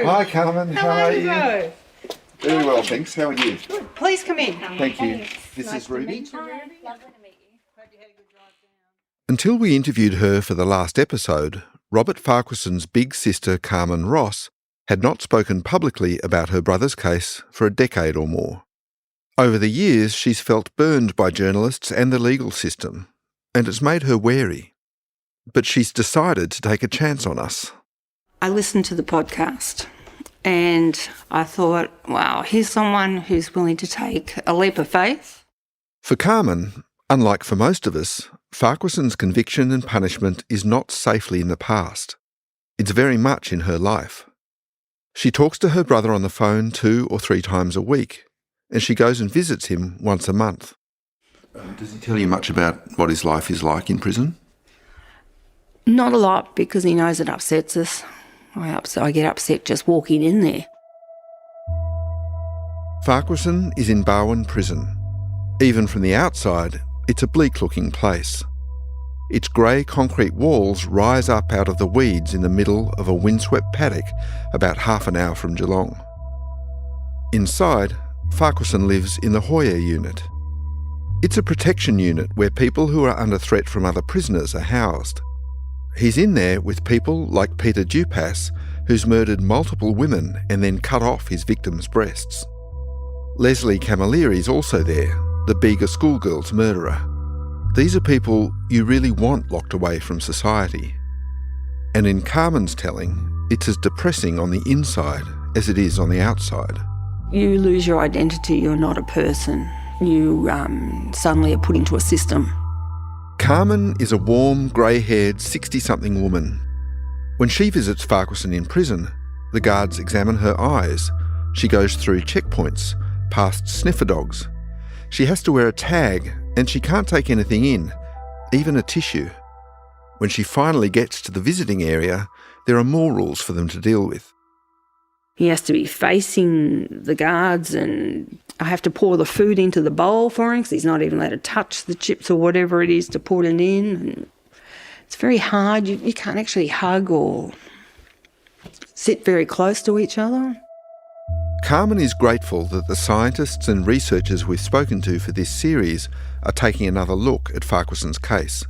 Hi, Carmen. How are you? Hello. Very well, thanks. How are you? Good. Please come in. Thank you. This is Ruby. Hi. Lovely to meet you. Hope you had a good drive down. Until we interviewed her for the last episode, Robert Farquharson's big sister, Carmen Ross, had not spoken publicly about her brother's case for a decade or more. Over the years, she's felt burned by journalists and the legal system, and it's made her wary. But she's decided to take a chance on us. I listened to the podcast and I thought, wow, here's someone who's willing to take a leap of faith. For Carmen, unlike for most of us, Farquharson's conviction and punishment is not safely in the past. It's very much in her life. She talks to her brother on the phone 2 or 3 times a week, and she goes and visits him once a month. Does he tell you much about what his life is like in prison? Not a lot, because he knows it upsets us. I get upset just walking in there. Farquharson is in Barwon Prison. Even from the outside, it's a bleak-looking place. Its grey concrete walls rise up out of the weeds in the middle of a windswept paddock about half an hour from Geelong. Inside, Farquharson lives in the Hoyer unit. It's a protection unit where people who are under threat from other prisoners are housed. He's in there with people like Peter Dupas, who's murdered multiple women and then cut off his victims' breasts. Leslie Camilleri's also there, the Bega schoolgirl's murderer. These are people you really want locked away from society. And in Carmen's telling, it's as depressing on the inside as it is on the outside. You lose your identity, you're not a person. You suddenly are put into a system. Carmen is a warm, grey-haired, 60-something woman. When she visits Farquharson in prison, the guards examine her eyes. She goes through checkpoints, past sniffer dogs. She has to wear a tag, and she can't take anything in, even a tissue. When she finally gets to the visiting area, there are more rules for them to deal with. He has to be facing the guards, and I have to pour the food into the bowl for him because he's not even allowed to touch the chips or whatever it is to put it in. And it's very hard. You can't actually hug or sit very close to each other. Carmen is grateful that the scientists and researchers we've spoken to for this series are taking another look at Farquharson's case.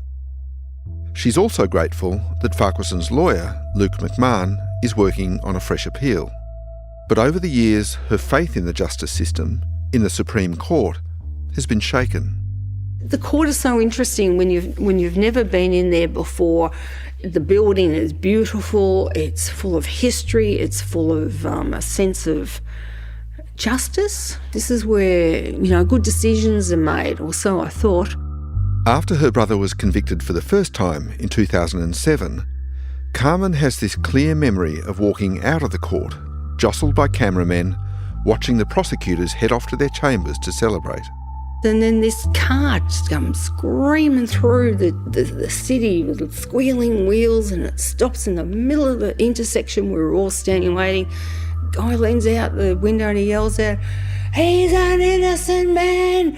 She's also grateful that Farquharson's lawyer, Luke McMahon, is working on a fresh appeal. But over the years, her faith in the justice system, in the Supreme Court, has been shaken. The court is so interesting when you've never been in there before. The building is beautiful, it's full of history, it's full of a sense of justice. This is where, good decisions are made, or so I thought. After her brother was convicted for the first time in 2007, Carmen has this clear memory of walking out of the court, jostled by cameramen, watching the prosecutors head off to their chambers to celebrate. And then this car just comes screaming through the city with squealing wheels, and it stops in the middle of the intersection where we're all standing waiting. Guy leans out the window and he yells out, "He's an innocent man!"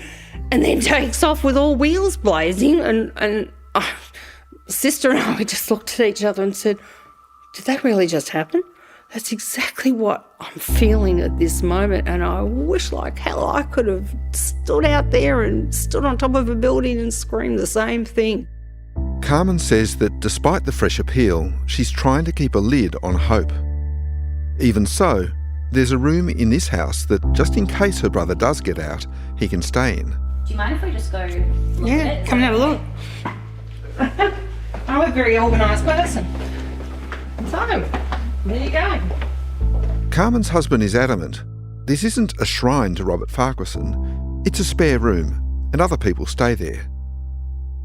and then takes off with all wheels blazing. And sister and I just looked at each other and said, "Did that really just happen?" That's exactly what I'm feeling at this moment, and I wish like hell I could have stood out there and stood on top of a building and screamed the same thing. Carmen says that despite the fresh appeal, she's trying to keep a lid on hope. Even so, there's a room in this house that, just in case her brother does get out, he can stay in. Do you mind if we just go look Yeah, at it? come and have a look. I'm a very organised person. So, there you go. Carmen's husband is adamant. This isn't a shrine to Robert Farquharson. It's a spare room, and other people stay there.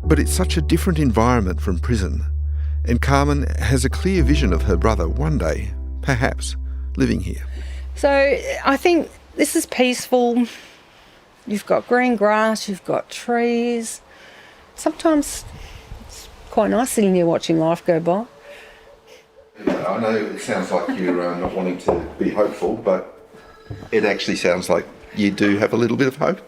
But it's such a different environment from prison, and Carmen has a clear vision of her brother one day, perhaps, living here. So I think this is peaceful. You've got green grass, you've got trees. Sometimes it's quite nice sitting here watching life go by. I know it sounds like you're not wanting to be hopeful, but it actually sounds like you do have a little bit of hope.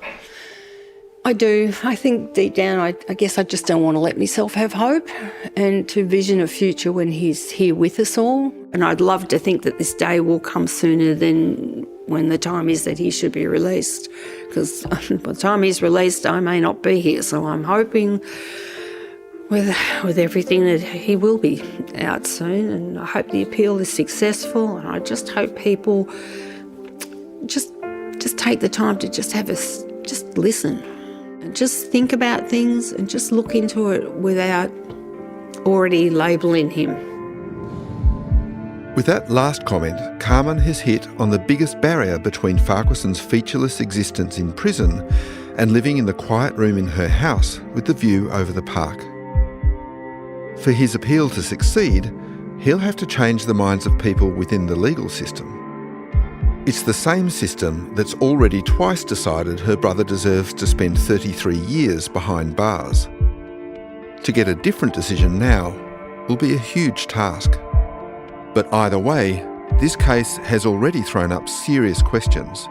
I do. I think deep down, I guess I just don't want to let myself have hope and to vision a future when he's here with us all. And I'd love to think that this day will come sooner than when the time is that he should be released. Because by the time he's released, I may not be here. So I'm hoping with everything that he will be out soon. And I hope the appeal is successful. And I just hope people just take the time to just listen. And just think about things and just look into it without already labelling him. With that last comment, Carmen has hit on the biggest barrier between Farquharson's featureless existence in prison and living in the quiet room in her house with the view over the park. For his appeal to succeed, he'll have to change the minds of people within the legal system. It's the same system that's already twice decided her brother deserves to spend 33 years behind bars. To get a different decision now will be a huge task. But either way, this case has already thrown up serious questions.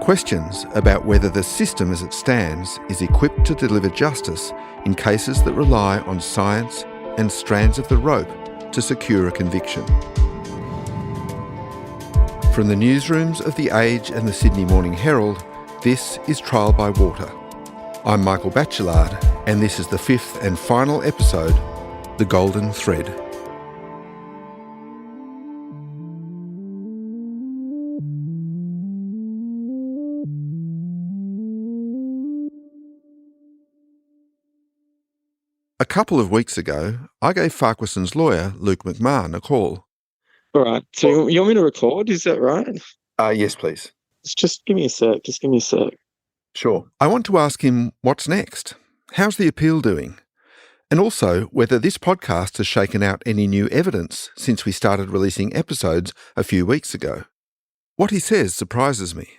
Questions about whether the system as it stands is equipped to deliver justice in cases that rely on science and strands of the rope to secure a conviction. From the newsrooms of The Age and the Sydney Morning Herald, this is Trial by Water. I'm Michael Batchelard, and this is the fifth and final episode, The Golden Thread. A couple of weeks ago, I gave Farquharson's lawyer, Luke McMahon, a call. All right. So you want me to record? Is that right? Yes, please. Just give me a sec. Sure. I want to ask him what's next. How's the appeal doing? And also whether this podcast has shaken out any new evidence since we started releasing episodes a few weeks ago. What he says surprises me.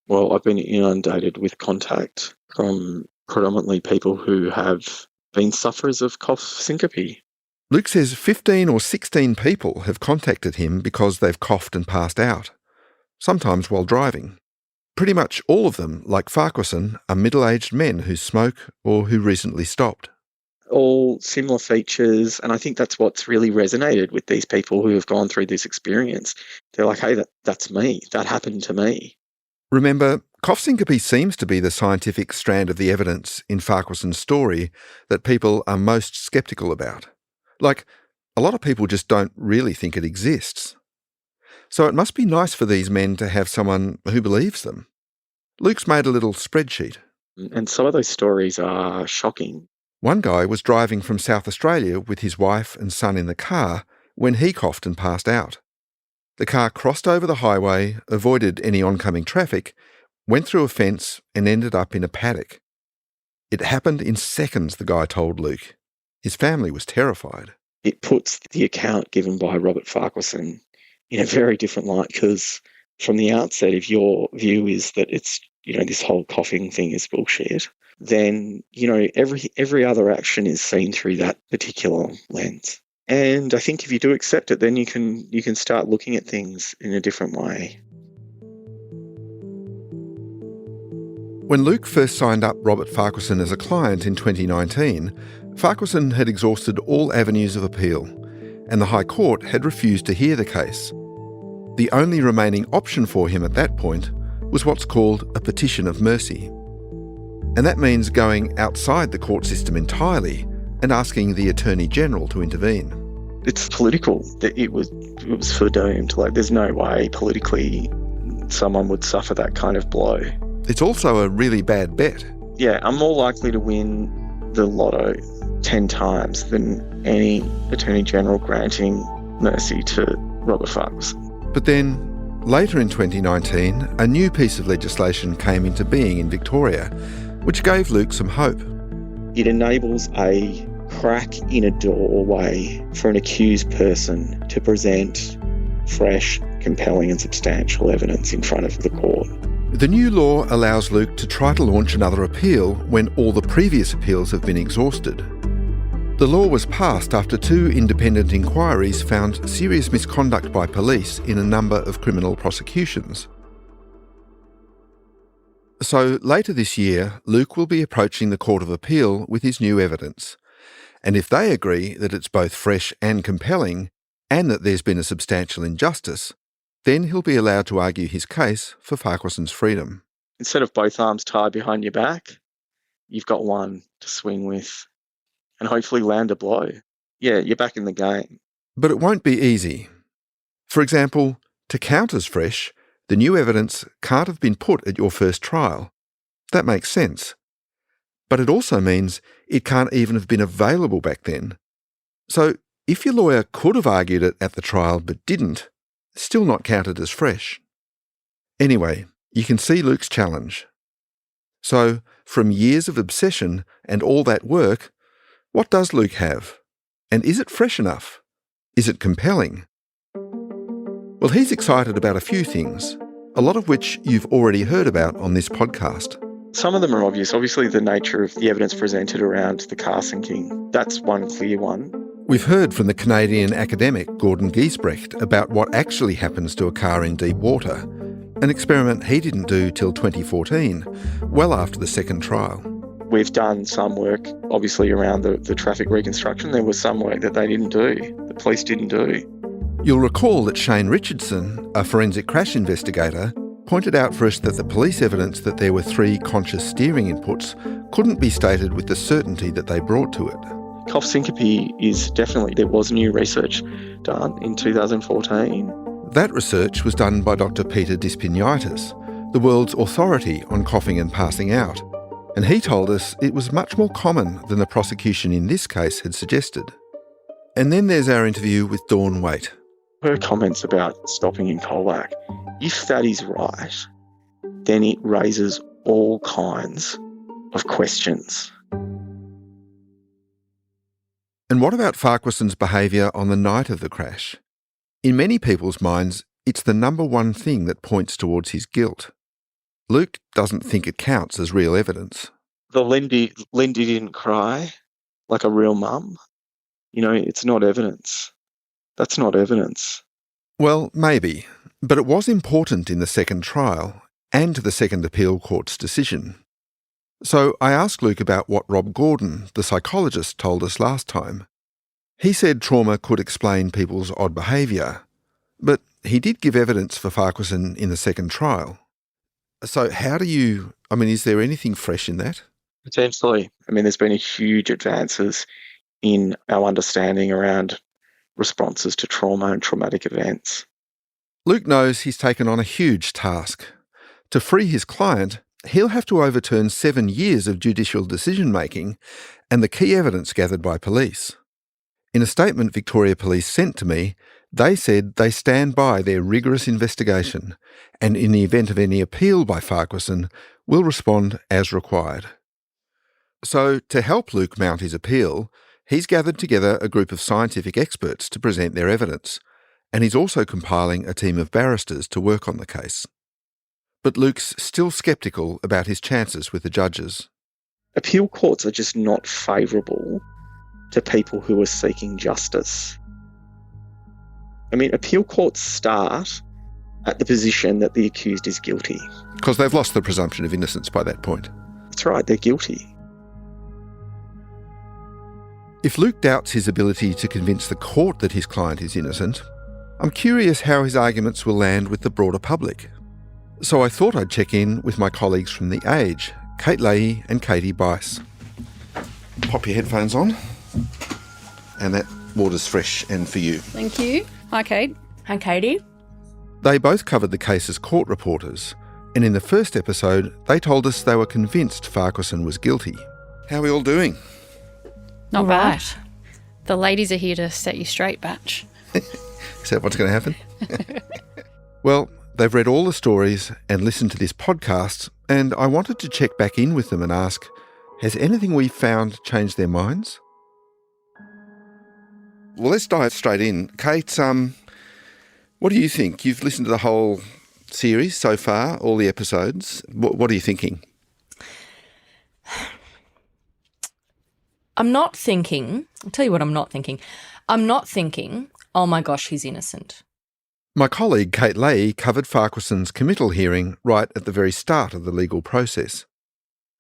Well, I've been inundated with contact from predominantly people who have been sufferers of cough syncope. Luke says 15 or 16 people have contacted him because they've coughed and passed out, sometimes while driving. Pretty much all of them, like Farquharson, are middle-aged men who smoke or who recently stopped. All similar features, and I think that's what's really resonated with these people who have gone through this experience. They're like, hey, that's me. That happened to me. Remember, cough syncope seems to be the scientific strand of the evidence in Farquharson's story that people are most sceptical about. Like, a lot of people just don't really think it exists. So it must be nice for these men to have someone who believes them. Luke's made a little spreadsheet. And some of those stories are shocking. One guy was driving from South Australia with his wife and son in the car when he coughed and passed out. The car crossed over the highway, avoided any oncoming traffic, went through a fence and ended up in a paddock. It happened in seconds, the guy told Luke. His family was terrified. It puts the account given by Robert Farquharson in a very different light, because from the outset, if your view is that it's, this whole coughing thing is bullshit, then, every other action is seen through that particular lens. And I think if you do accept it, then you can start looking at things in a different way. When Luke first signed up Robert Farquharson as a client in 2019, Farquharson had exhausted all avenues of appeal, and the High Court had refused to hear the case. The only remaining option for him at that point was what's called a petition of mercy. And that means going outside the court system entirely and asking the Attorney General to intervene. It's political. It was foredoomed. There's no way politically someone would suffer that kind of blow. It's also a really bad bet. Yeah, I'm more likely to win the lotto 10 times than any Attorney General granting mercy to Robert Farquharson. But then, later in 2019, a new piece of legislation came into being in Victoria, which gave Luke some hope. It enables a crack in a doorway for an accused person to present fresh, compelling and substantial evidence in front of the court. The new law allows Luke to try to launch another appeal when all the previous appeals have been exhausted. The law was passed after 2 independent inquiries found serious misconduct by police in a number of criminal prosecutions. So later this year, Luke will be approaching the Court of Appeal with his new evidence. And if they agree that it's both fresh and compelling, and that there's been a substantial injustice, then he'll be allowed to argue his case for Farquharson's freedom. Instead of both arms tied behind your back, you've got one to swing with and hopefully land a blow. Yeah, you're back in the game. But it won't be easy. For example, to count as fresh, the new evidence can't have been put at your first trial. That makes sense. But it also means it can't even have been available back then. So if your lawyer could have argued it at the trial but didn't, it's still not counted as fresh. Anyway, you can see Luke's challenge. So, from years of obsession and all that work, what does Luke have? And is it fresh enough? Is it compelling? Well, he's excited about a few things, a lot of which you've already heard about on this podcast. Some of them are obvious. Obviously, the nature of the evidence presented around the car sinking. That's one clear one. We've heard from the Canadian academic Gordon Giesbrecht about what actually happens to a car in deep water, an experiment he didn't do till 2014, well after the second trial. We've done some work, obviously, around the traffic reconstruction. There was some work that they didn't do, the police didn't do. You'll recall that Shane Richardson, a forensic crash investigator, pointed out for us that the police evidence that there were 3 conscious steering inputs couldn't be stated with the certainty that they brought to it. Cough syncope is definitely, there was new research done in 2014. That research was done by Dr. Peter Dispiniaitis, the world's authority on coughing and passing out, and he told us it was much more common than the prosecution in this case had suggested. And then there's our interview with Dawn Waite. Her comments about stopping in Colac, if that is right, then it raises all kinds of questions. And what about Farquharson's behaviour on the night of the crash? In many people's minds, it's the number one thing that points towards his guilt. Luke doesn't think it counts as real evidence. The Lindy didn't cry like a real mum. You know, it's not evidence. That's not evidence. Well, maybe, but it was important in the second trial and to the second appeal court's decision. So I asked Luke about what Rob Gordon, the psychologist, told us last time. He said trauma could explain people's odd behaviour, but he did give evidence for Farquharson in the second trial. So is there anything fresh in that? Potentially. There's been huge advances in our understanding around responses to trauma and traumatic events. Luke knows he's taken on a huge task. To free his client, he'll have to overturn 7 years of judicial decision-making and the key evidence gathered by police. In a statement Victoria Police sent to me, they said they stand by their rigorous investigation and in the event of any appeal by Farquharson, will respond as required. So, to help Luke mount his appeal, he's gathered together a group of scientific experts to present their evidence, and he's also compiling a team of barristers to work on the case. But Luke's still sceptical about his chances with the judges. Appeal courts are just not favourable to people who are seeking justice. Appeal courts start at the position that the accused is guilty. Because they've lost the presumption of innocence by that point. That's right, they're guilty. If Luke doubts his ability to convince the court that his client is innocent, I'm curious how his arguments will land with the broader public. So I thought I'd check in with my colleagues from The Age, Kate Leahy and Katie Bice. Pop your headphones on. And that water's fresh and for you. Thank you. Hi, Kate. Hi, Katie. They both covered the case as court reporters, and in the first episode, they told us they were convinced Farquharson was guilty. How are we all doing? Not bad. The ladies are here to set you straight, Batch. Is that what's going to happen? Well, they've read all the stories and listened to this podcast, and I wanted to check back in with them and ask, has anything we've found changed their minds? Well, let's dive straight in. Kate, what do you think? You've listened to the whole series so far, all the episodes. What are you thinking? I'm not thinking, I'll tell you what I'm not thinking. I'm not thinking, oh my gosh, he's innocent. My colleague Kate Leahy covered Farquharson's committal hearing right at the very start of the legal process.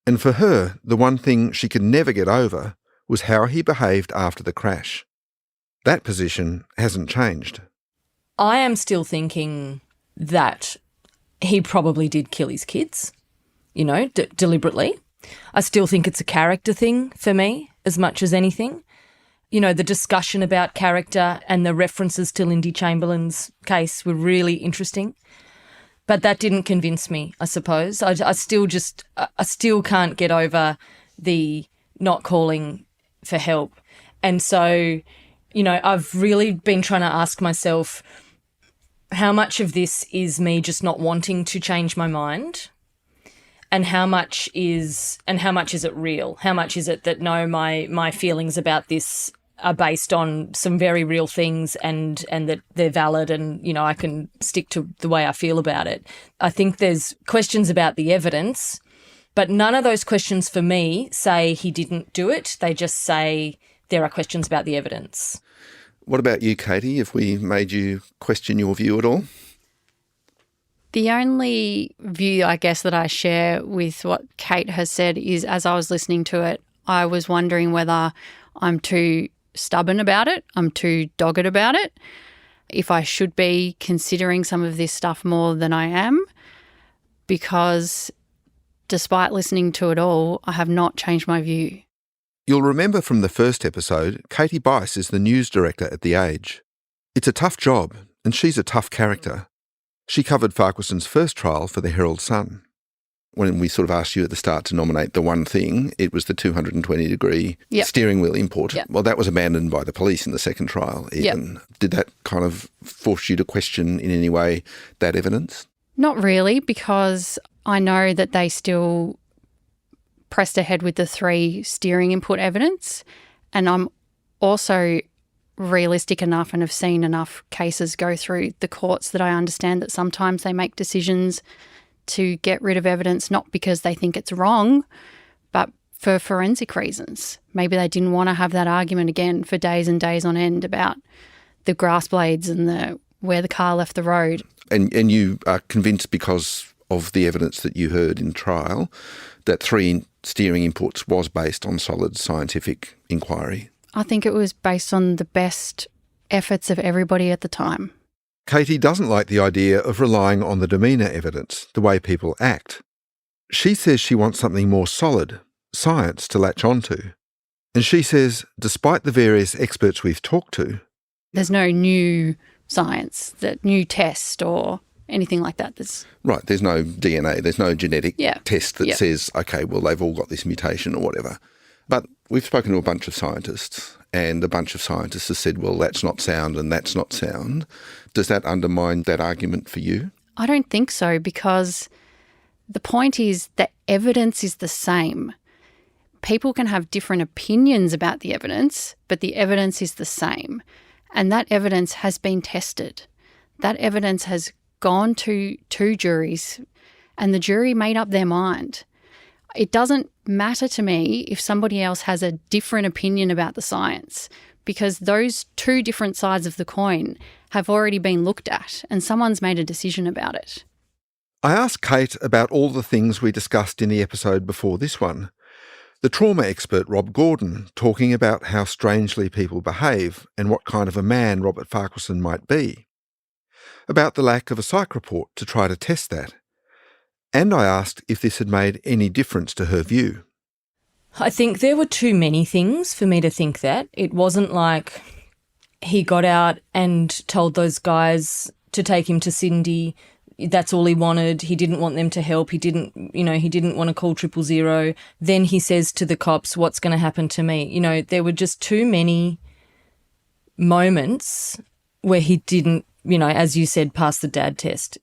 And for her, the one thing she could never get over was how he behaved after the crash. That position hasn't changed. I am still thinking that he probably did kill his kids, deliberately. I still think it's a character thing for me as much as anything. The discussion about character and the references to Lindy Chamberlain's case were really interesting. But that didn't convince me, I suppose. I still can't get over the not calling for help. And so, I've really been trying to ask myself, how much of this is me just not wanting to change my mind? And how much is it real? How much is it that no, my feelings about this are based on some very real things and that they're valid and, I can stick to the way I feel about it. I think there's questions about the evidence, but none of those questions for me say he didn't do it. They just say there are questions about the evidence. What about you, Katie, if we made you question your view at all? The only view, I guess, that I share with what Kate has said is, as I was listening to it, I was wondering whether I'm too stubborn about it, I'm too dogged about it, if I should be considering some of this stuff more than I am, because despite listening to it all, I have not changed my view. You'll remember from the first episode, Katie Bice is the news director at The Age. It's a tough job, and she's a tough character. She covered Farquharson's first trial for the Herald Sun. When we sort of asked you at the start to nominate the one thing, it was the 220-degree steering wheel import. Yep. Well, that was abandoned by the police in the second trial even. Yep. Did that kind of force you to question in any way that evidence? Not really, because I know that they still pressed ahead with the 3 steering input evidence, and I'm also realistic enough and have seen enough cases go through the courts that I understand that sometimes they make decisions to get rid of evidence not because they think it's wrong, but for forensic reasons. Maybe they didn't want to have that argument again for days and days on end about the grass blades and where the car left the road. And you are convinced because of the evidence that you heard in trial that 3 steering inputs was based on solid scientific inquiry? I think it was based on the best efforts of everybody at the time. Katie doesn't like the idea of relying on the demeanour evidence, the way people act. She says she wants something more solid, science to latch onto. And she says, despite the various experts we've talked to, there's no new science, that new test or anything like that. Right, there's no DNA, there's no genetic test that says, okay, well, they've all got this mutation or whatever. But we've spoken to a bunch of scientists, and a bunch of scientists have said, well, that's not sound and that's not sound. Does that undermine that argument for you? I don't think so, because the point is that evidence is the same. People can have different opinions about the evidence, but the evidence is the same. And that evidence has been tested. That evidence has gone to 2 juries, and the jury made up their mind. It doesn't matter to me if somebody else has a different opinion about the science, because those 2 different sides of the coin have already been looked at and someone's made a decision about it. I asked Kate about all the things we discussed in the episode before this one. The trauma expert Rob Gordon talking about how strangely people behave and what kind of a man Robert Farquharson might be. About the lack of a psych report to try to test that. And I asked if this had made any difference to her view. I think there were too many things for me to think that. It wasn't like he got out and told those guys to take him to Cindy. That's all he wanted. He didn't want them to help. He didn't want to call 000. Then he says to the cops, what's going to happen to me? There were just too many moments where he didn't, as you said, pass the dad test.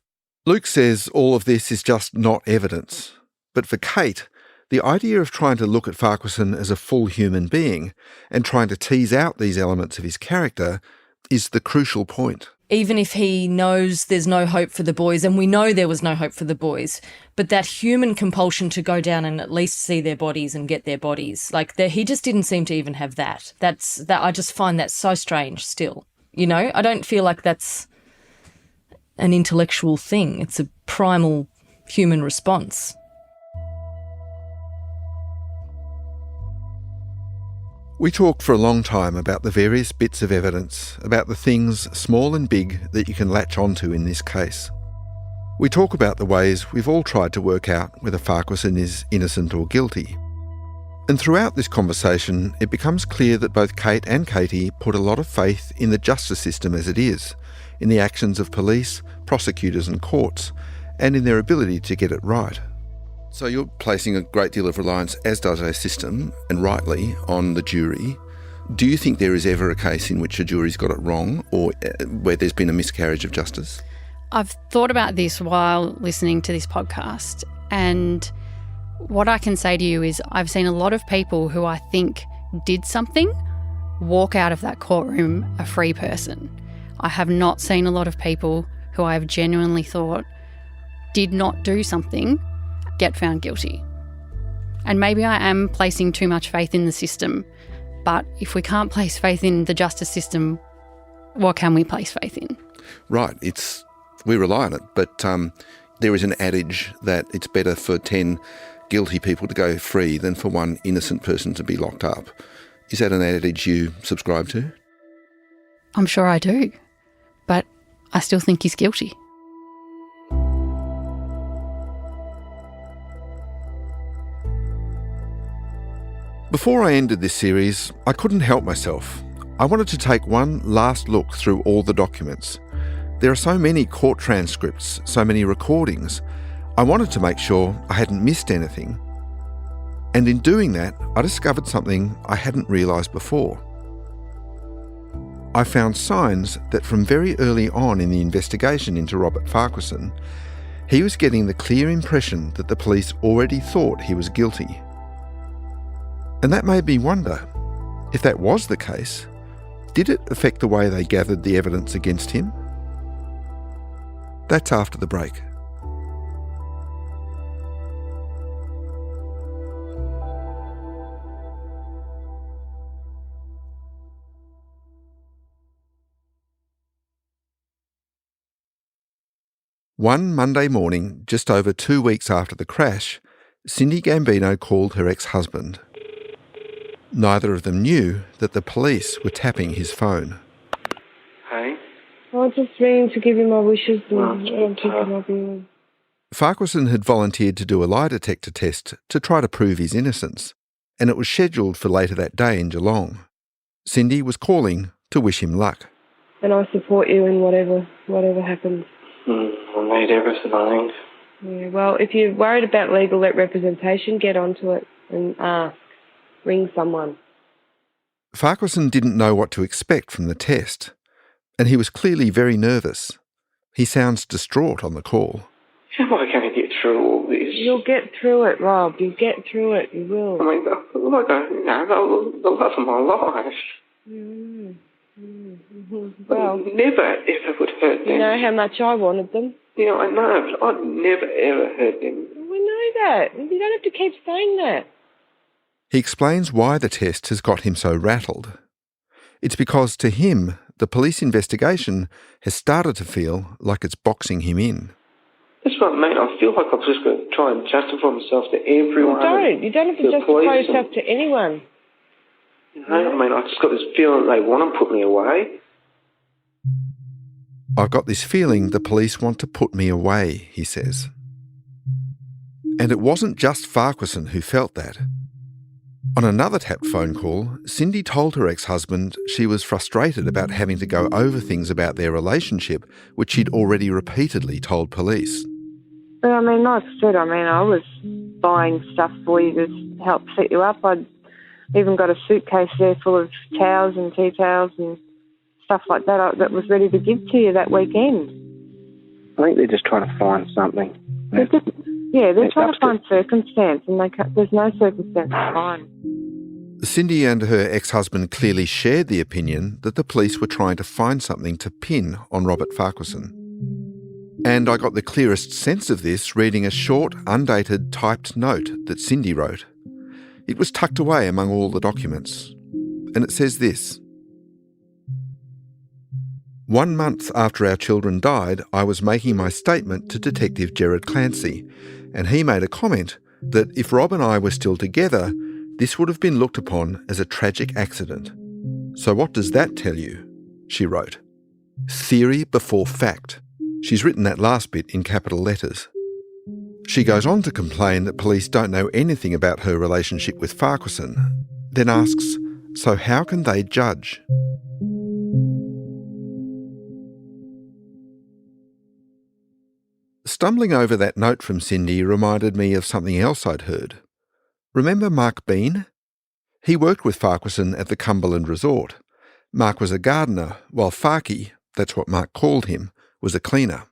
Luke says all of this is just not evidence. But for Kate, the idea of trying to look at Farquharson as a full human being and trying to tease out these elements of his character is the crucial point. Even if he knows there's no hope for the boys, and we know there was no hope for the boys, but that human compulsion to go down and at least see their bodies and get their bodies, he just didn't seem to even have that. I just find that so strange still. I don't feel like that's an intellectual thing. It's a primal human response. We talked for a long time about the various bits of evidence, about the things, small and big, that you can latch onto in this case. We talk about the ways we've all tried to work out whether Farquharson is innocent or guilty. And throughout this conversation, it becomes clear that both Kate and Katie put a lot of faith in the justice system as it is, in the actions of police, prosecutors and courts, and in their ability to get it right. So you're placing a great deal of reliance, as does our system, and rightly, on the jury. Do you think there is ever a case in which a jury's got it wrong or where there's been a miscarriage of justice? I've thought about this while listening to this podcast, and what I can say to you is I've seen a lot of people who I think did something walk out of that courtroom a free person. I have not seen a lot of people who I have genuinely thought did not do something get found guilty. And maybe I am placing too much faith in the system, but if we can't place faith in the justice system, what can we place faith in? Right, we rely on it, but there is an adage that it's better for 10 guilty people to go free than for one innocent person to be locked up. Is that an adage you subscribe to? I'm sure I do, but I still think he's guilty. Before I ended this series, I couldn't help myself. I wanted to take one last look through all the documents. There are so many court transcripts, so many recordings. I wanted to make sure I hadn't missed anything. And in doing that, I discovered something I hadn't realised before. I found signs that from very early on in the investigation into Robert Farquharson, he was getting the clear impression that the police already thought he was guilty. And that made me wonder, if that was the case, did it affect the way they gathered the evidence against him? That's after the break. One Monday morning, just over 2 weeks after the crash, Cindy Gambino called her ex-husband. Neither of them knew that the police were tapping his phone. Hey? I was just ringing to give you my wishes and I'm thinking of you. Farquharson had volunteered to do a lie detector test to try to prove his innocence, and it was scheduled for later that day in Geelong. Cindy was calling to wish him luck. And I support you in whatever happens. I need everything, I think. Yeah, well, if you're worried about legal representation, get onto it and ask. Ring someone. Farquharson didn't know what to expect from the test, and he was clearly very nervous. He sounds distraught on the call. How am I going to get through all this? You'll get through it, Rob. You'll get through it. You will. I mean, the love of my life. Well, never, ever would hurt them. You know how much I wanted them. Yeah, I know, but I'd never, ever hurt them. We know that. You don't have to keep saying that. He explains why the test has got him so rattled. It's because, to him, the police investigation has started to feel like it's boxing him in. That's what I mean. I feel like I've just got to try and justify myself to everyone. Well, you don't have to justify yourself to anyone. You know, I mean, I've just got this feeling they want to put me away. I've got this feeling the police want to put me away, he says. And it wasn't just Farquharson who felt that. On another tapped phone call, Cindy told her ex-husband she was frustrated about having to go over things about their relationship, which she'd already repeatedly told police. Well, I mean, like I said, I was buying stuff for you to help set you up. I'd even got a suitcase there full of towels and tea towels and stuff like that that was ready to give to you that weekend. I think they're just trying to find something. They're trying to find circumstance, and there's no circumstance to find. Cindy and her ex-husband clearly shared the opinion that the police were trying to find something to pin on Robert Farquharson. And I got the clearest sense of this reading a short, undated, typed note that Cindy wrote. It was tucked away among all the documents. And it says this: 1 month after our children died, I was making my statement to Detective Gerard Clancy, and he made a comment that if Rob and I were still together, this would have been looked upon as a tragic accident. So what does that tell you? She wrote. Theory before fact. She's written that last bit in capital letters. She goes on to complain that police don't know anything about her relationship with Farquharson, then asks, so how can they judge? Stumbling over that note from Cindy reminded me of something else I'd heard. Remember Mark Bean? He worked with Farquharson at the Cumberland Resort. Mark was a gardener, while Farky, that's what Mark called him, was a cleaner.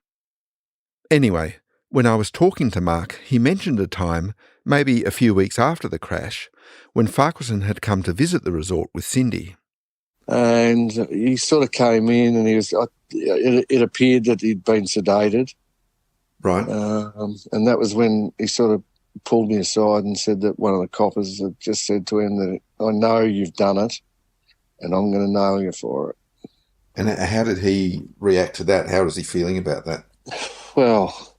Anyway, when I was talking to Mark, he mentioned a time, maybe a few weeks after the crash, when Farquharson had come to visit the resort with Cindy. And he sort of came in and it appeared that he'd been sedated. Right. And that was when he sort of pulled me aside and said that one of the coppers had just said to him that, I know you've done it and I'm going to nail you for it. And how did he react to that? How was he feeling about that? Well,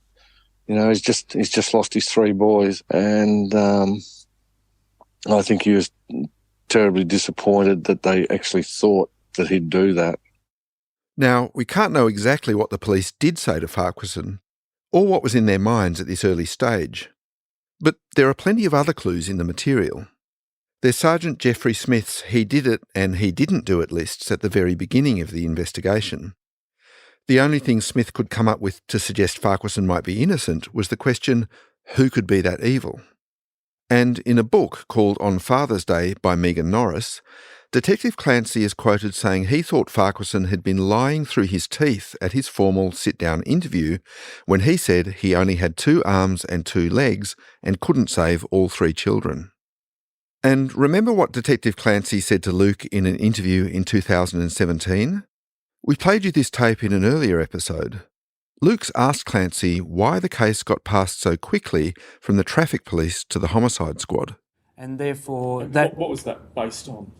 he's just lost his 3 boys, and I think he was terribly disappointed that they actually thought that he'd do that. Now, we can't know exactly what the police did say to Farquharson, or what was in their minds at this early stage. But there are plenty of other clues in the material. There's Sergeant Jeffrey Smith's he did it and he didn't do it lists at the very beginning of the investigation. The only thing Smith could come up with to suggest Farquharson might be innocent was the question, who could be that evil? And in a book called On Father's Day by Megan Norris, Detective Clancy is quoted saying he thought Farquharson had been lying through his teeth at his formal sit-down interview when he said he only had 2 arms and 2 legs and couldn't save all 3 children. And remember what Detective Clancy said to Luke in an interview in 2017? We played you this tape in an earlier episode. Luke's asked Clancy why the case got passed so quickly from the traffic police to the homicide squad. And therefore... What was that based on?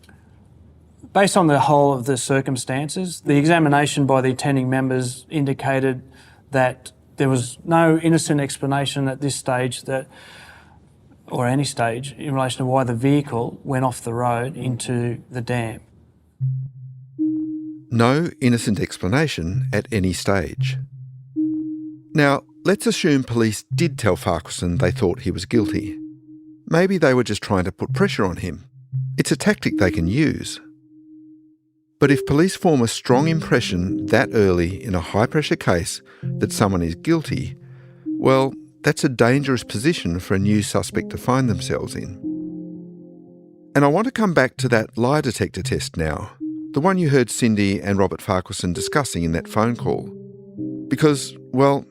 Based on the whole of the circumstances, the examination by the attending members indicated that there was no innocent explanation at this stage or any stage in relation to why the vehicle went off the road into the dam. No innocent explanation at any stage. Now, let's assume police did tell Farquharson they thought he was guilty. Maybe they were just trying to put pressure on him. It's a tactic they can use. But if police form a strong impression that early in a high-pressure case that someone is guilty, well, that's a dangerous position for a new suspect to find themselves in. And I want to come back to that lie detector test now, the one you heard Cindy and Robert Farquharson discussing in that phone call. Because, well,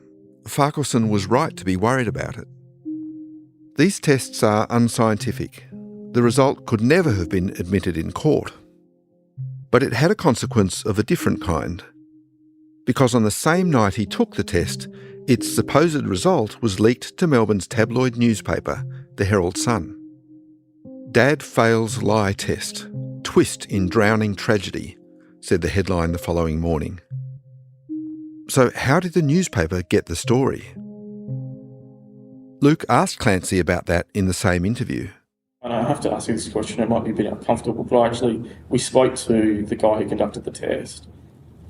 Farquharson was right to be worried about it. These tests are unscientific. The result could never have been admitted in court. But it had a consequence of a different kind. Because on the same night he took the test, its supposed result was leaked to Melbourne's tabloid newspaper, the Herald Sun. Dad fails lie test. Twist in drowning tragedy, said the headline the following morning. So how did the newspaper get the story? Luke asked Clancy about that in the same interview. And I have to ask you this question, it might be a bit uncomfortable, but we spoke to the guy who conducted the test,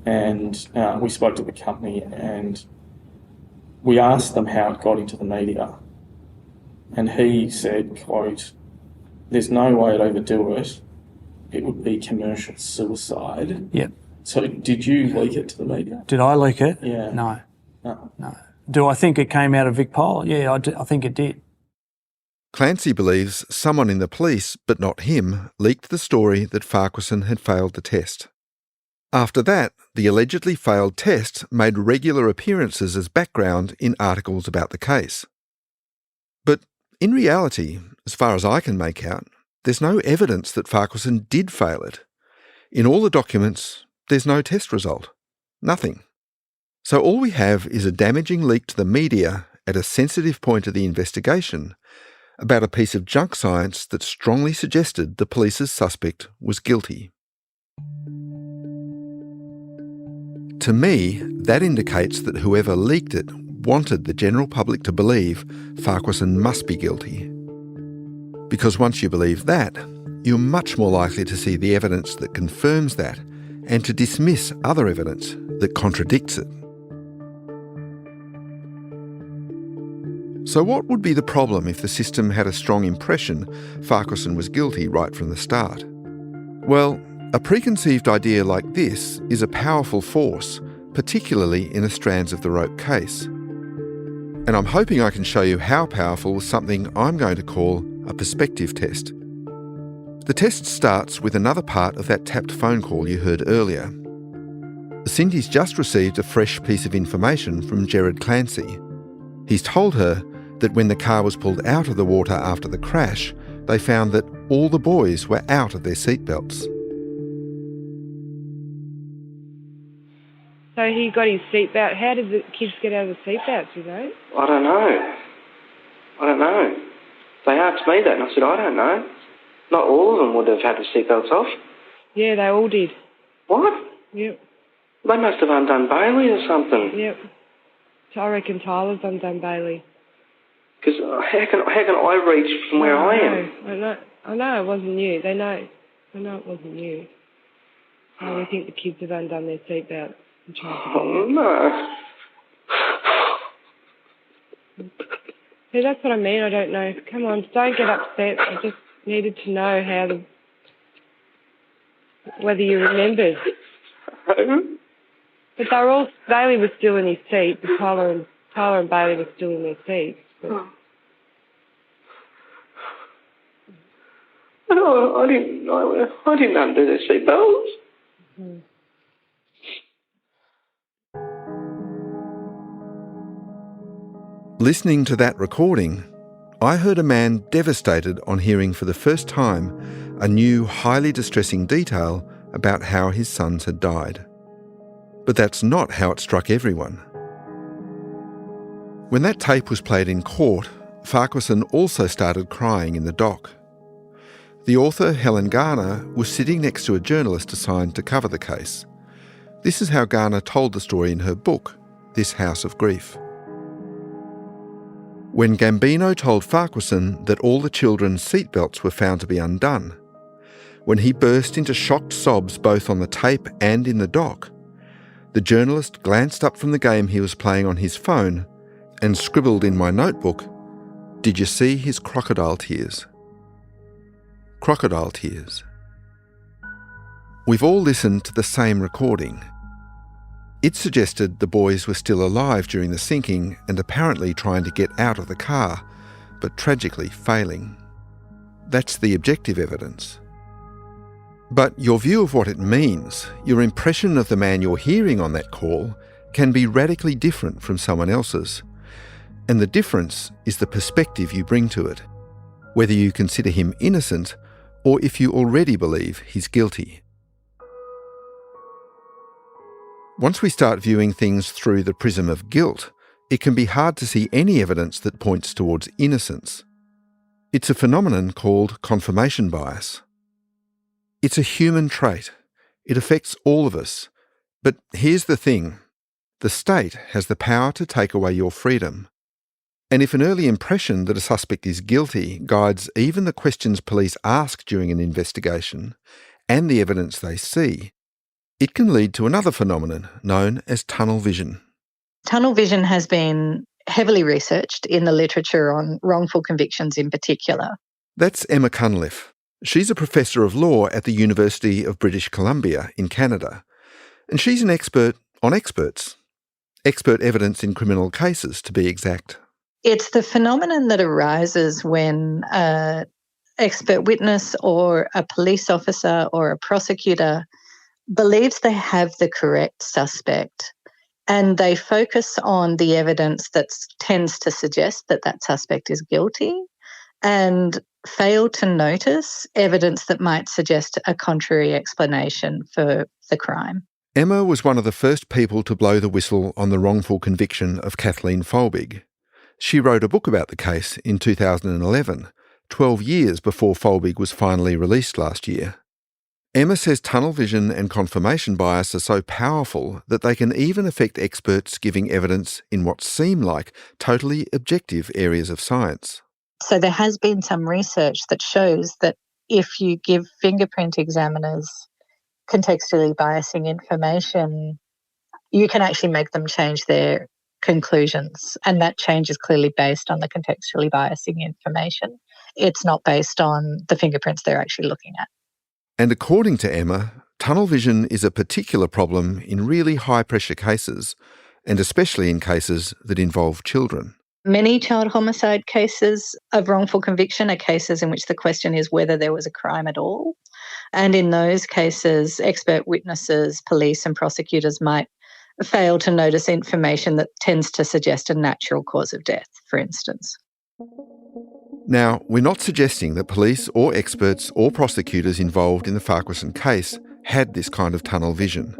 and we spoke to the company, and we asked them how it got into the media. And he said, quote, "There's no way I'd overdo it. It would be commercial suicide." Yep. So did you leak it to the media? Did I leak it? Yeah. No. No. Do I think it came out of Vic Pole? Yeah, I think it did. Clancy believes someone in the police, but not him, leaked the story that Farquharson had failed the test. After that, the allegedly failed test made regular appearances as background in articles about the case. But in reality, as far as I can make out, there's no evidence that Farquharson did fail it. In all the documents, there's no test result. Nothing. So all we have is a damaging leak to the media at a sensitive point of the investigation about a piece of junk science that strongly suggested the police's suspect was guilty. To me, that indicates that whoever leaked it wanted the general public to believe Farquharson must be guilty. Because once you believe that, you're much more likely to see the evidence that confirms that and to dismiss other evidence that contradicts it. So what would be the problem if the system had a strong impression Farquharson was guilty right from the start? Well, a preconceived idea like this is a powerful force, particularly in a strands of the rope case. And I'm hoping I can show you how powerful with something I'm going to call a perspective test. The test starts with another part of that tapped phone call you heard earlier. Cindy's just received a fresh piece of information from Gerard Clancy. He's told her that when the car was pulled out of the water after the crash, they found that all the boys were out of their seatbelts. So he got his seatbelt. How did the kids get out of the seatbelts, you know? I don't know. They asked me that and I said, I don't know. Not all of them would have had the seatbelts off. Yeah, they all did. What? Yep. They must have undone Bailey or something. Yep. So I reckon Tyler's undone Bailey. Because how can I reach from where I am? I know it wasn't you. They know. I know it wasn't you. We think the kids have undone their seatbelts. Oh, no. See, that's what I mean. I don't know. Come on, don't get upset. I just needed to know whether you remembered. But they were all. Bailey was still in his seat. Tyler and Bailey were still in their seats. But... I didn't undo their seatbelts. Mm-hmm. Listening to that recording, I heard a man devastated on hearing for the first time a new, highly distressing detail about how his sons had died. But that's not how it struck everyone. When that tape was played in court, Farquharson also started crying in the dock. The author, Helen Garner, was sitting next to a journalist assigned to cover the case. This is how Garner told the story in her book, This House of Grief. When Gambino told Farquharson that all the children's seatbelts were found to be undone, when he burst into shocked sobs both on the tape and in the dock, the journalist glanced up from the game he was playing on his phone and scribbled in my notebook, "Did you see his crocodile tears?" Crocodile tears. We've all listened to the same recording. It suggested the boys were still alive during the sinking and apparently trying to get out of the car, but tragically failing. That's the objective evidence. But your view of what it means, your impression of the man you're hearing on that call, can be radically different from someone else's. And the difference is the perspective you bring to it, whether you consider him innocent or if you already believe he's guilty. Once we start viewing things through the prism of guilt, it can be hard to see any evidence that points towards innocence. It's a phenomenon called confirmation bias. It's a human trait. It affects all of us. But here's the thing. The state has the power to take away your freedom. And if an early impression that a suspect is guilty guides even the questions police ask during an investigation and the evidence they see, it can lead to another phenomenon known as tunnel vision. Tunnel vision has been heavily researched in the literature on wrongful convictions in particular. That's Emma Cunliffe. She's a professor of law at the University of British Columbia in Canada. And she's an expert on experts. Expert evidence in criminal cases, to be exact. It's the phenomenon that arises when an expert witness or a police officer or a prosecutor believes they have the correct suspect and they focus on the evidence that tends to suggest that that suspect is guilty and fail to notice evidence that might suggest a contrary explanation for the crime. Emma was one of the first people to blow the whistle on the wrongful conviction of Kathleen Folbig. She wrote a book about the case in 2011, 12 years before Folbig was finally released last year. Emma says tunnel vision and confirmation bias are so powerful that they can even affect experts giving evidence in what seem like totally objective areas of science. So there has been some research that shows that if you give fingerprint examiners contextually biasing information, you can actually make them change their conclusions. And that change is clearly based on the contextually biasing information. It's not based on the fingerprints they're actually looking at. And according to Emma, tunnel vision is a particular problem in really high-pressure cases, and especially in cases that involve children. Many child homicide cases of wrongful conviction are cases in which the question is whether there was a crime at all. And in those cases, expert witnesses, police and prosecutors might fail to notice information that tends to suggest a natural cause of death, for instance. Now, we're not suggesting that police or experts or prosecutors involved in the Farquharson case had this kind of tunnel vision.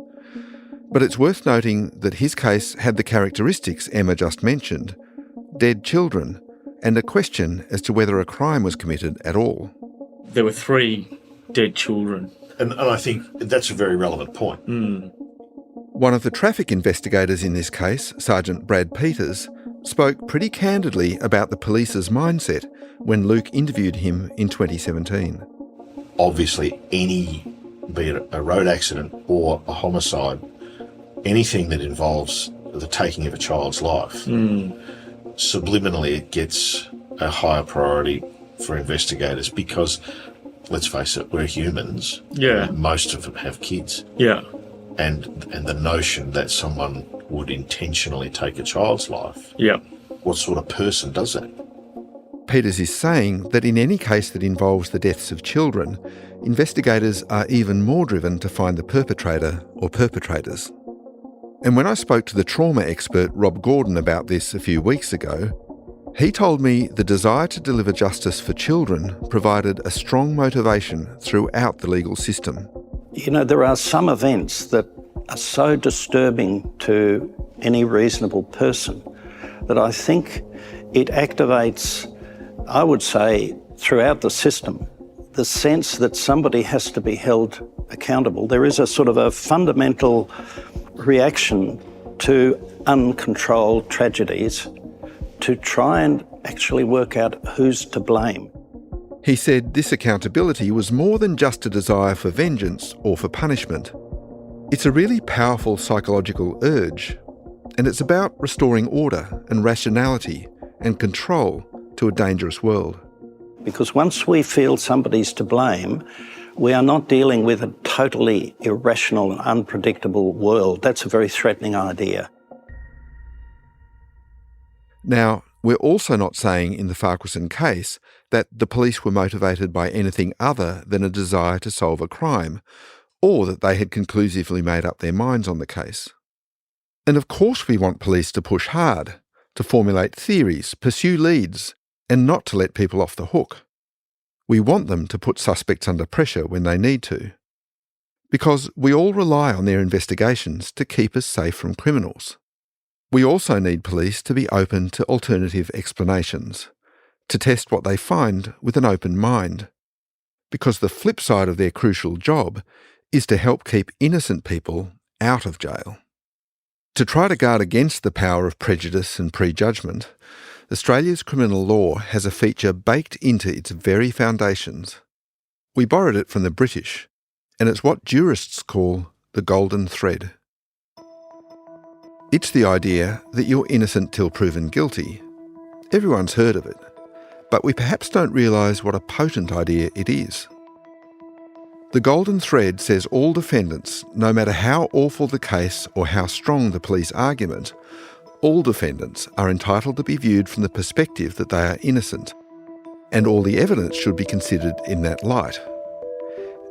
But it's worth noting that his case had the characteristics Emma just mentioned: dead children, and a question as to whether a crime was committed at all. There were 3 dead children. And I think that's a very relevant point. One of the traffic investigators in this case, Sergeant Brad Peters, spoke pretty candidly about the police's mindset when Luke interviewed him in 2017. Obviously, be it a road accident or a homicide, anything that involves the taking of a child's life, subliminally it gets a higher priority for investigators because, let's face it, we're humans. Yeah. Most of them have kids. Yeah. And the notion that someone would intentionally take a child's life. Yeah. What sort of person does that? Peters is saying that in any case that involves the deaths of children, investigators are even more driven to find the perpetrator or perpetrators. And when I spoke to the trauma expert Rob Gordon about this a few weeks ago, he told me the desire to deliver justice for children provided a strong motivation throughout the legal system. You know, there are some events that are so disturbing to any reasonable person that I think it activates, I would say, throughout the system, the sense that somebody has to be held accountable. There is a sort of a fundamental reaction to uncontrolled tragedies to try and actually work out who's to blame. He said this accountability was more than just a desire for vengeance or for punishment. It's a really powerful psychological urge, and it's about restoring order and rationality and control to a dangerous world. Because once we feel somebody's to blame, we are not dealing with a totally irrational and unpredictable world. That's a very threatening idea. Now, we're also not saying in the Farquharson case that the police were motivated by anything other than a desire to solve a crime, or that they had conclusively made up their minds on the case. And of course we want police to push hard, to formulate theories, pursue leads, and not to let people off the hook. We want them to put suspects under pressure when they need to. Because we all rely on their investigations to keep us safe from criminals. We also need police to be open to alternative explanations, to test what they find with an open mind. Because the flip side of their crucial job is to help keep innocent people out of jail. To try to guard against the power of prejudice and prejudgment, Australia's criminal law has a feature baked into its very foundations. We borrowed it from the British, and it's what jurists call the golden thread. It's the idea that you're innocent till proven guilty. Everyone's heard of it, but we perhaps don't realise what a potent idea it is. The golden thread says all defendants, no matter how awful the case or how strong the police argument, all defendants are entitled to be viewed from the perspective that they are innocent, and all the evidence should be considered in that light.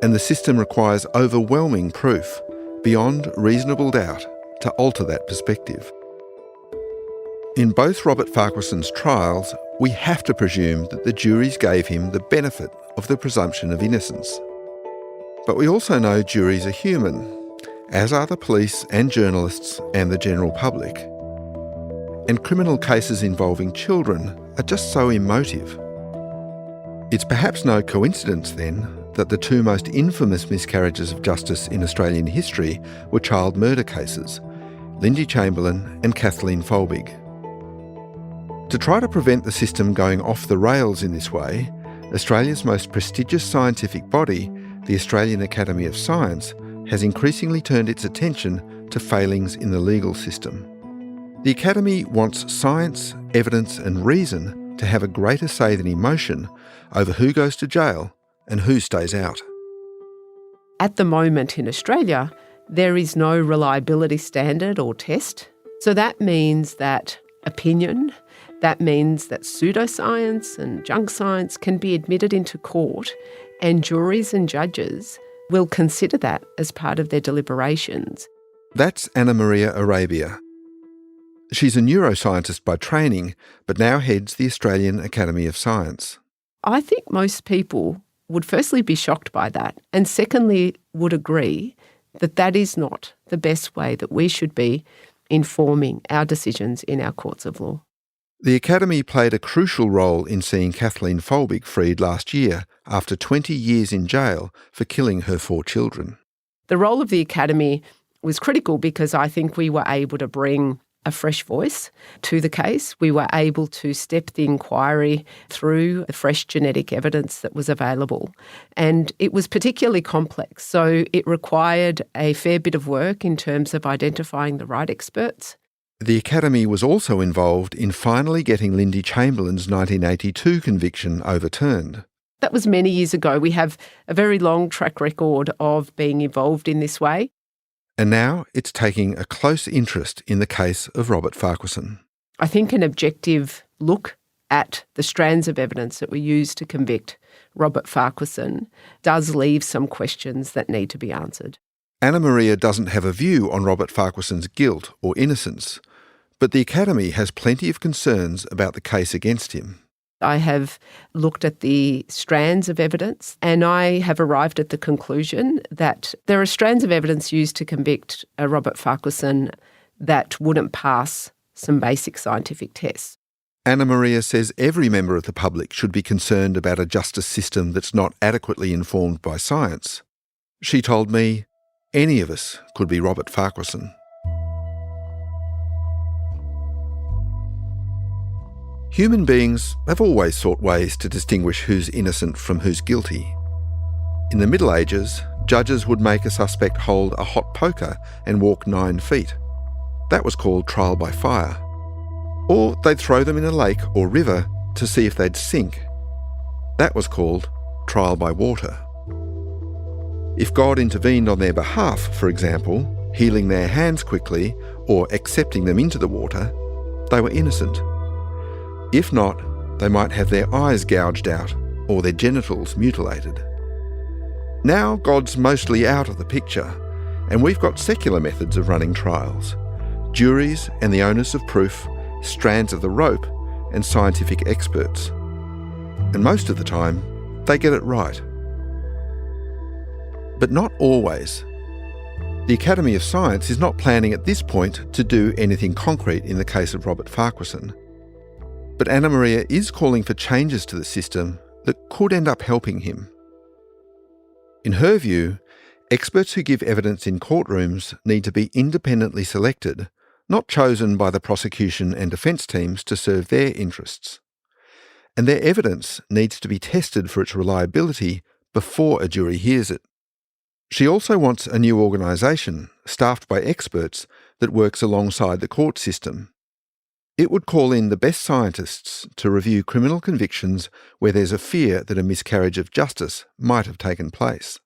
And the system requires overwhelming proof, beyond reasonable doubt, to alter that perspective. In both Robert Farquharson's trials, we have to presume that the juries gave him the benefit of the presumption of innocence. But we also know juries are human, as are the police and journalists and the general public. And criminal cases involving children are just so emotive. It's perhaps no coincidence, then, that the two most infamous miscarriages of justice in Australian history were child murder cases, Lindy Chamberlain and Kathleen Folbig. To try to prevent the system going off the rails in this way, Australia's most prestigious scientific body, the Australian Academy of Science, has increasingly turned its attention to failings in the legal system. The Academy wants science, evidence and reason to have a greater say than emotion over who goes to jail and who stays out. At the moment in Australia, there is no reliability standard or test. So that means that opinion, that means that pseudoscience and junk science can be admitted into court, and juries and judges will consider that as part of their deliberations. That's Anna Maria Arabia. She's a neuroscientist by training, but now heads the Australian Academy of Science. I think most people would firstly be shocked by that, and secondly would agree that that is not the best way that we should be informing our decisions in our courts of law. The Academy played a crucial role in seeing Kathleen Folbig freed last year after 20 years in jail for killing her 4 children. The role of the Academy was critical because I think we were able to bring a fresh voice to the case. We were able to step the inquiry through the fresh genetic evidence that was available. And it was particularly complex, so it required a fair bit of work in terms of identifying the right experts. The Academy was also involved in finally getting Lindy Chamberlain's 1982 conviction overturned. That was many years ago. We have a very long track record of being involved in this way. And now it's taking a close interest in the case of Robert Farquharson. I think an objective look at the strands of evidence that were used to convict Robert Farquharson does leave some questions that need to be answered. Anna Maria doesn't have a view on Robert Farquharson's guilt or innocence, but the Academy has plenty of concerns about the case against him. I have looked at the strands of evidence and I have arrived at the conclusion that there are strands of evidence used to convict Robert Farquharson that wouldn't pass some basic scientific tests. Anna Maria says every member of the public should be concerned about a justice system that's not adequately informed by science. She told me, any of us could be Robert Farquharson. Human beings have always sought ways to distinguish who's innocent from who's guilty. In the Middle Ages, judges would make a suspect hold a hot poker and walk 9 feet. That was called trial by fire. Or they'd throw them in a lake or river to see if they'd sink. That was called trial by water. If God intervened on their behalf, for example, healing their hands quickly or accepting them into the water, they were innocent. If not, they might have their eyes gouged out or their genitals mutilated. Now God's mostly out of the picture, and we've got secular methods of running trials. Juries and the onus of proof, strands of the rope, and scientific experts. And most of the time, they get it right. But not always. The Academy of Science is not planning at this point to do anything concrete in the case of Robert Farquharson. But Anna Maria is calling for changes to the system that could end up helping him. In her view, experts who give evidence in courtrooms need to be independently selected, not chosen by the prosecution and defence teams to serve their interests. And their evidence needs to be tested for its reliability before a jury hears it. She also wants a new organisation, staffed by experts, that works alongside the court system. It would call in the best scientists to review criminal convictions where there's a fear that a miscarriage of justice might have taken place.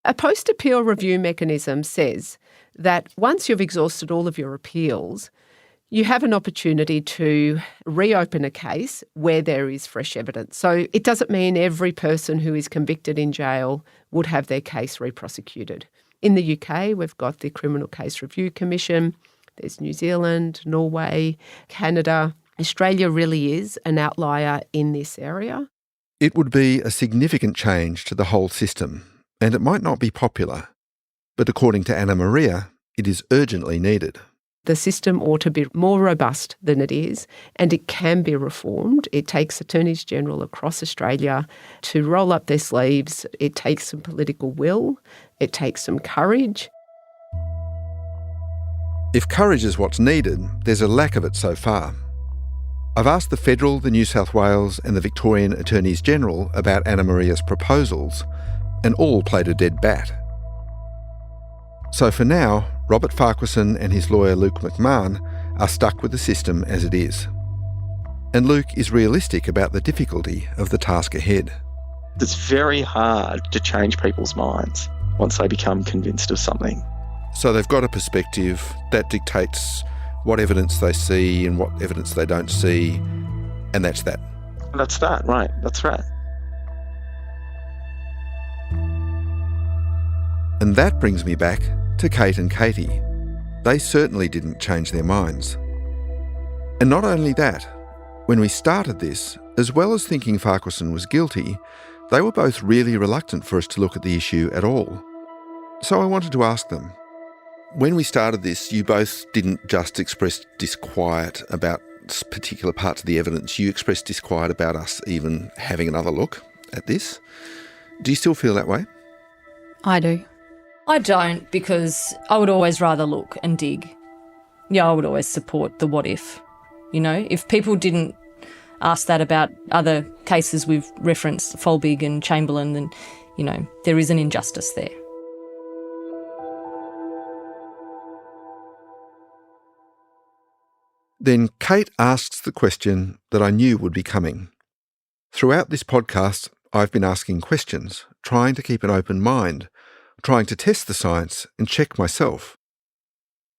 A post-appeal review mechanism says that once you've exhausted all of your appeals, you have an opportunity to reopen a case where there is fresh evidence. So it doesn't mean every person who is convicted in jail would have their case reprosecuted. In the UK, we've got the Criminal Case Review Commission. There's New Zealand, Norway, Canada. Australia really is an outlier in this area. It would be a significant change to the whole system, and it might not be popular. But according to Anna Maria, it is urgently needed. The system ought to be more robust than it is, and it can be reformed. It takes attorneys general across Australia to roll up their sleeves. It takes some political will. It takes some courage. If courage is what's needed, there's a lack of it so far. I've asked the Federal, the New South Wales and the Victorian Attorneys General about Anna Maria's proposals, and all played a dead bat. So for now, Robert Farquharson and his lawyer Luke McMahon are stuck with the system as it is. And Luke is realistic about the difficulty of the task ahead. It's very hard to change people's minds once they become convinced of something. So they've got a perspective that dictates what evidence they see and what evidence they don't see, and that's that. That's that, right. That's right. And that brings me back to Kate and Katie. They certainly didn't change their minds. And not only that, when we started this, as well as thinking Farquharson was guilty, they were both really reluctant for us to look at the issue at all. So I wanted to ask them, when we started this, you both didn't just express disquiet about particular parts of the evidence, you expressed disquiet about us even having another look at this. Do you still feel that way? I do. I don't, because I would always rather look and dig. Yeah, I would always support the what if. You know, if people didn't ask that about other cases we've referenced, Folbig and Chamberlain, then, you know, there is an injustice there. Then Kate asks the question that I knew would be coming. Throughout this podcast, I've been asking questions, trying to keep an open mind, trying to test the science and check myself.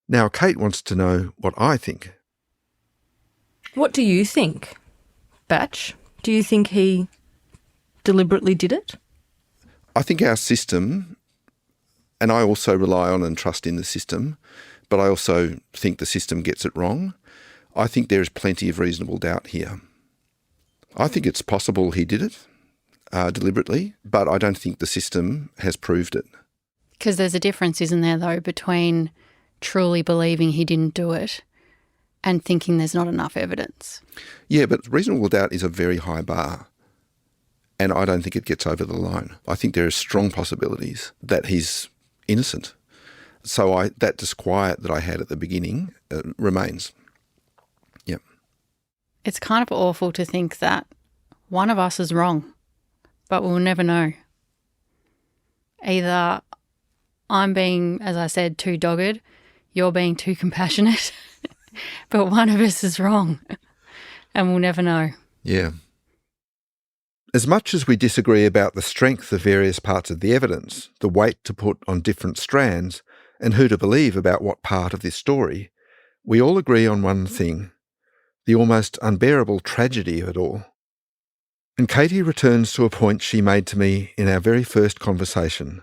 Now Kate wants to know what I think. What do you think, Batch? Do you think he deliberately did it? I think our system, and I also rely on and trust in the system, but I also think the system gets it wrong. I think there is plenty of reasonable doubt here. I think it's possible he did it deliberately, but I don't think the system has proved it. Because there's a difference, isn't there, though, between truly believing he didn't do it and thinking there's not enough evidence. Yeah, but reasonable doubt is a very high bar, and I don't think it gets over the line. I think there are strong possibilities that he's innocent. So that disquiet that I had at the beginning remains. Yep. It's kind of awful to think that one of us is wrong, but we'll never know. Either I'm being, as I said, too dogged, you're being too compassionate, but one of us is wrong and we'll never know. Yeah. As much as we disagree about the strength of various parts of the evidence, the weight to put on different strands, and who to believe about what part of this story, we all agree on one thing, the almost unbearable tragedy of it all. And Katie returns to a point she made to me in our very first conversation,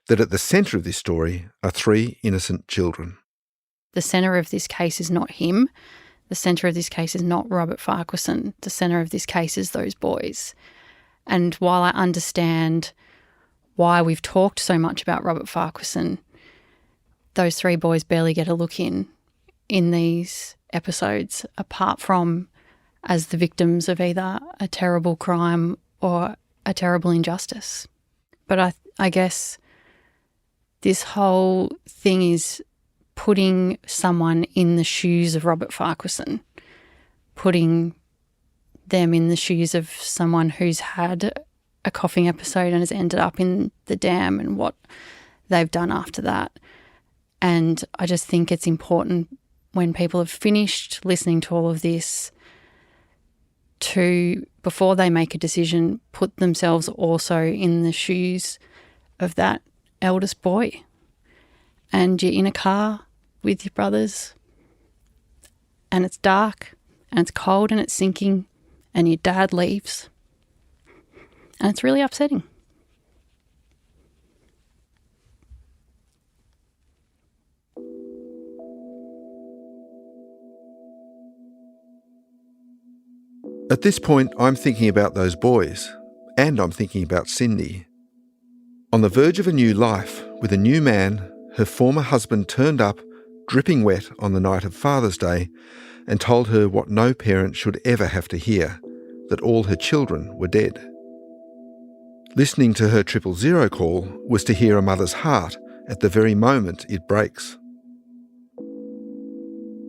that at the centre of this story are 3 innocent children. The centre of this case is not him. The centre of this case is not Robert Farquharson. The centre of this case is those boys. And while I understand why we've talked so much about Robert Farquharson, those 3 boys barely get a look in these episodes, apart from as the victims of either a terrible crime or a terrible injustice. But I guess this whole thing is putting someone in the shoes of Robert Farquharson, putting them in the shoes of someone who's had a coughing episode and has ended up in the dam and what they've done after that. And I just think it's important when people have finished listening to all of this to, before they make a decision, put themselves also in the shoes of that eldest boy. And you're in a car with your brothers and it's dark and it's cold and it's sinking and your dad leaves and it's really upsetting. At this point, I'm thinking about those boys, and I'm thinking about Cindy. On the verge of a new life, with a new man, her former husband turned up dripping wet on the night of Father's Day, and told her what no parent should ever have to hear, that all her children were dead. Listening to her 000 call was to hear a mother's heart at the very moment it breaks.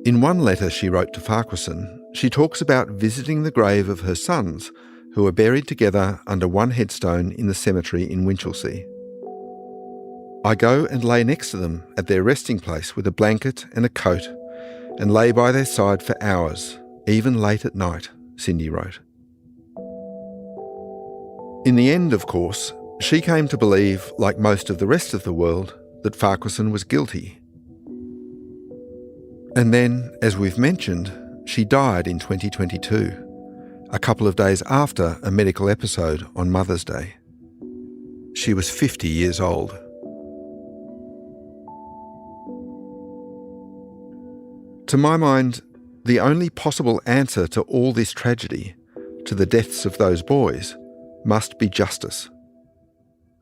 In one letter she wrote to Farquharson, she talks about visiting the grave of her sons, who are buried together under one headstone in the cemetery in Winchelsea. I go and lay next to them at their resting place with a blanket and a coat, and lay by their side for hours, even late at night, Cindy wrote. In the end, of course, she came to believe, like most of the rest of the world, that Farquharson was guilty. And then, as we've mentioned, she died in 2022, a couple of days after a medical episode on Mother's Day. She was 50 years old. To my mind, the only possible answer to all this tragedy, to the deaths of those boys, must be justice.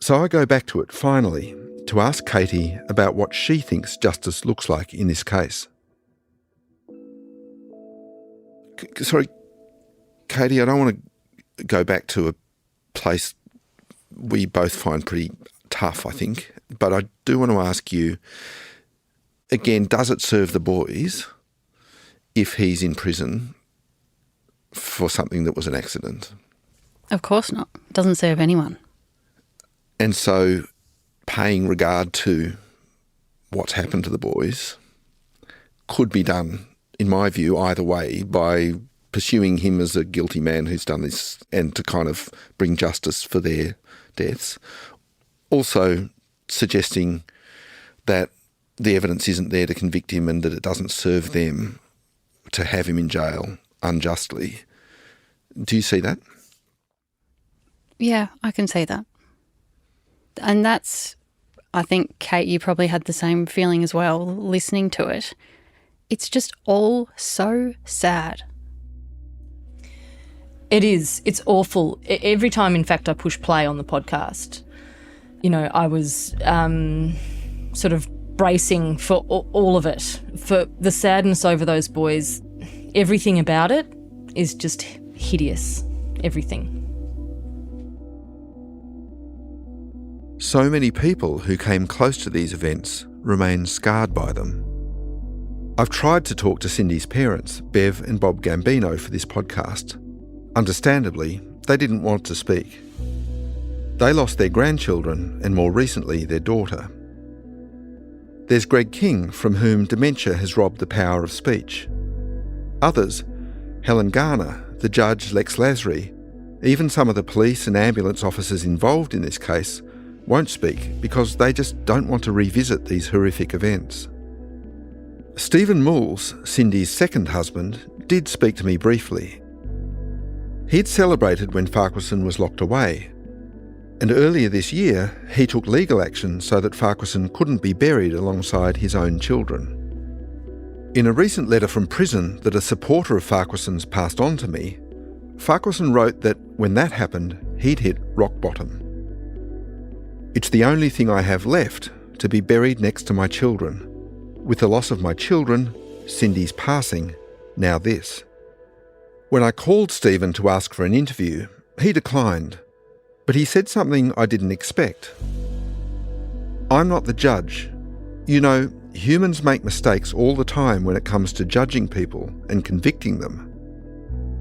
So I go back to it finally to ask Katie about what she thinks justice looks like in this case. Sorry, Katie, I don't want to go back to a place we both find pretty tough, I think, but I do want to ask you, again, does it serve the boys if he's in prison for something that was an accident? Of course not. It doesn't serve anyone. And so paying regard to what's happened to the boys could be done, in my view, either way, by pursuing him as a guilty man who's done this and to kind of bring justice for their deaths. Also suggesting that the evidence isn't there to convict him and that it doesn't serve them to have him in jail unjustly. Do you see that? Yeah, I can see that. And that's, I think, Kate, you probably had the same feeling as well, listening to it. It's just all so sad. It is. It's awful. Every time, in fact, I push play on the podcast, I was sort of bracing for all of it, for the sadness over those boys. Everything about it is just hideous. Everything. So many people who came close to these events remain scarred by them. I've tried to talk to Cindy's parents, Bev and Bob Gambino, for this podcast. Understandably, they didn't want to speak. They lost their grandchildren and more recently their daughter. There's Greg King, from whom dementia has robbed the power of speech. Others, Helen Garner, the judge Lex Lasry, even some of the police and ambulance officers involved in this case won't speak because they just don't want to revisit these horrific events. Stephen Mools, Cindy's second husband, did speak to me briefly. He'd celebrated when Farquharson was locked away, and earlier this year he took legal action so that Farquharson couldn't be buried alongside his own children. In a recent letter from prison that a supporter of Farquharson's passed on to me, Farquharson wrote that when that happened, he'd hit rock bottom. It's the only thing I have left, to be buried next to my children. With the loss of my children, Cindy's passing, now this. When I called Stephen to ask for an interview, he declined, but he said something I didn't expect. I'm not the judge. Humans make mistakes all the time when it comes to judging people and convicting them.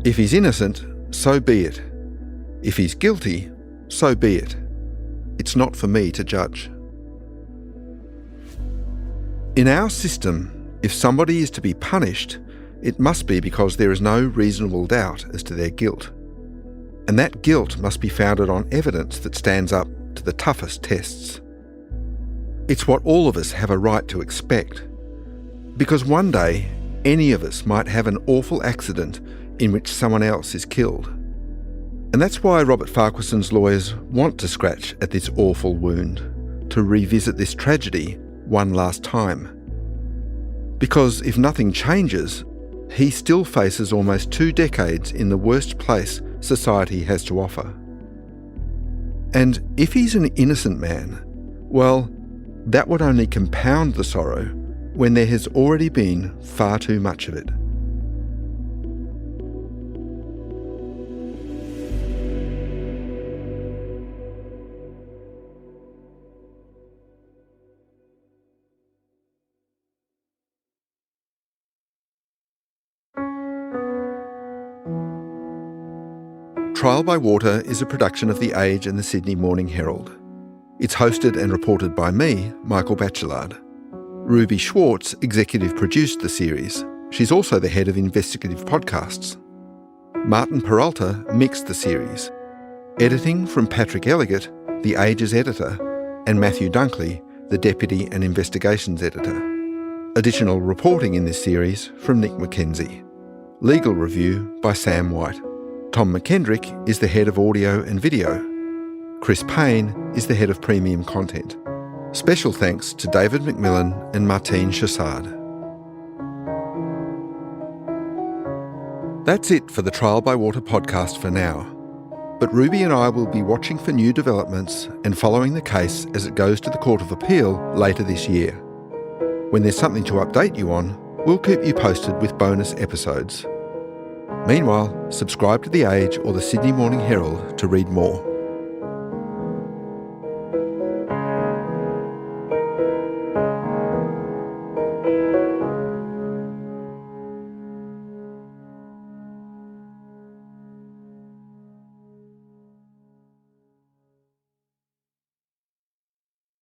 If he's innocent, so be it. If he's guilty, so be it. It's not for me to judge. In our system, if somebody is to be punished, it must be because there is no reasonable doubt as to their guilt. And that guilt must be founded on evidence that stands up to the toughest tests. It's what all of us have a right to expect. Because one day, any of us might have an awful accident in which someone else is killed. And that's why Robert Farquharson's lawyers want to scratch at this awful wound, to revisit this tragedy one last time. Because if nothing changes, he still faces almost 2 decades in the worst place society has to offer. And if he's an innocent man, well, that would only compound the sorrow when there has already been far too much of it. Trial by Water is a production of The Age and the Sydney Morning Herald. It's hosted and reported by me, Michael Batchelard. Ruby Schwartz executive produced the series. She's also the head of investigative podcasts. Martin Peralta mixed the series. Editing from Patrick Elliott, The Age's editor, and Matthew Dunkley, the deputy and investigations editor. Additional reporting in this series from Nick McKenzie. Legal review by Sam White. Tom McKendrick is the head of audio and video. Chris Payne is the head of premium content. Special thanks to David McMillan and Martine Chassard. That's it for the Trial by Water podcast for now. But Ruby and I will be watching for new developments and following the case as it goes to the Court of Appeal later this year. When there's something to update you on, we'll keep you posted with bonus episodes. Meanwhile, subscribe to The Age or the Sydney Morning Herald to read more.